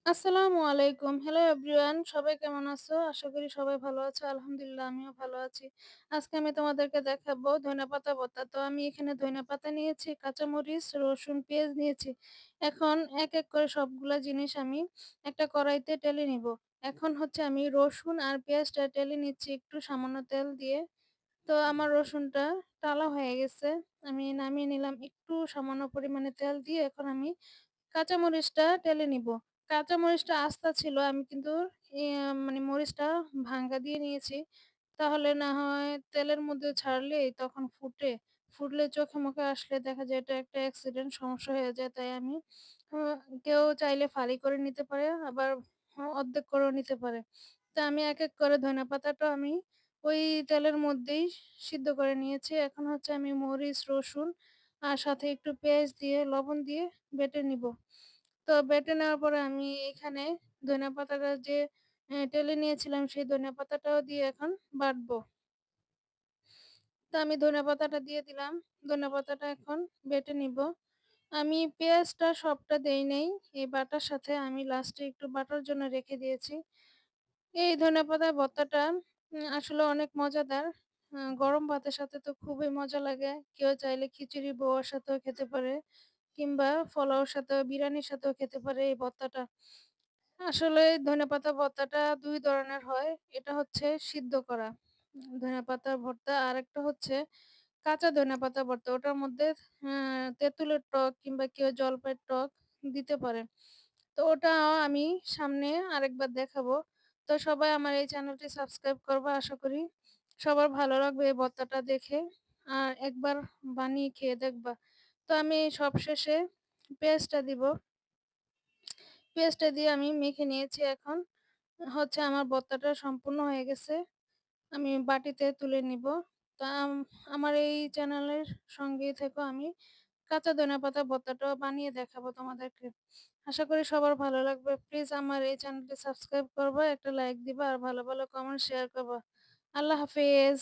আসসালামু আলাইকুম। Hello everyone, সবাই কেমন আছো? আশা করি সবাই ভালো আছো। আলহামদুলিল্লাহ আমিও ভালো আছি। আজকে আমি তোমাদেরকে দেখাবো ধইনাপাতা ভর্তা। তো আমি এখানে ধইনাপাতা নিয়েছি, কাঁচামরিচ, রসুন, পেঁয়াজ নিয়েছি। এখন এক করে সবগুলা জিনিস আমি একটা কড়াইতে ঢেলে নিবো। এখন হচ্ছে আমি রসুন আর পেঁয়াজটা ঢেলে নিচ্ছি একটু সামান্য তেল দিয়ে। তো আমার রসুনটা টালা হয়ে গেছে। আমি নামিয়ে নিলাম একটু সামান্য পরিমাণে তেল দিয়ে। এখন আমি কাঁচামরিচটা টেলে নিবো। কাঁচামরিচটা আস্তা ছিল। আমি কিন্তু মানে মরিচটা ভাঙ্গা দিয়ে নিয়েছি। তাহলে না হয় তেলের মধ্যে ছাড়লেই তখন ফুটলে চোখে মুখে আসলে দেখা যায় এটা একটা অ্যাক্সিডেন্ট সমস্যা হয়ে যায়। তাই আমি আ কেউ চাইলে ফালি করে নিতে পারে, আবার অর্ধেক করেও নিতে পারে। তো আমি এক করে ধনেপাতাটা আমি ওই তেলের মধ্যেই সিদ্ধ করে নিয়েছি। এখন হচ্ছে আমি মরিচ, রসুন আর সাথে একটু পেঁয়াজ দিয়ে লবণ দিয়ে বেটে নিবো। তো বেটে নেওয়ার পরে আমি এখানে ধনেপাতাটা যে টেলে নিয়েছিলাম সেই ধনেপাতাটাও দিয়ে এখন বাটবো। তো আমি ধনেপাতাটা দিয়ে দিলাম। ধনেপাতাটা এখন বেটে নিবো। আমি পেঁয়াজটা সবটা দেই নাই। এই বাটার সাথে আমি লাস্টে একটু বাটার জন্য রেখে দিয়েছি। এই ধনেপাতার ভর্তাটা আসলে অনেক মজাদার। গরম ভাতের সাথে তো খুবই মজা লাগে। কেউ চাইলে খিচুড়ি, বউয়ার সাথেও খেতে পারে কিংবা পোলাওর সাথেও, বিরিয়ানির সাথেও খেতে পারে এই ভর্তাটা। আসলে ধনেপাতা ভর্তাটা ২ ধরনের হয়। এটা হচ্ছে সিদ্ধ করা ধনেপাতার ভর্তা। আরেকটা হচ্ছে কাঁচা ধনেপাতা ভর্তা। ওটার মধ্যে তেঁতুলের টক কিংবা কেউ জলপাইয়ের টক দিতে পারে। তো ওটাও আমি সামনে আরেকবার দেখাবো। তো সবাই আমার এই চ্যানেলটি সাবস্ক্রাইব করবা। আশা করি সবার ভালো লাগবে এই ভর্তাটা দেখে। আর একবার বানিয়ে খেয়ে দেখবা। তো আমি সবশেষে পেঁয়াজটা দিব। পেঁয়াজটা দিয়ে আমি মেখে নিয়েছি এখন। হচ্ছে আমার ভর্তাটা সম্পূর্ণ হয়ে গেছে। আমি বাটিতে তুলে নিব। তো আমার এই চ্যানেলের সঙ্গেই থেকো। আমি কাঁচা ধনেপাতা ভর্তাটাও বানিয়ে দেখাবো তোমাদেরকে। আশা করি সবার ভালো লাগবে। প্লিজ আমার এই চ্যানেলটি সাবস্ক্রাইব করবা, একটা লাইক দিবা আর ভালো কমেন্ট শেয়ার করবা। আল্লাহ হাফেজ।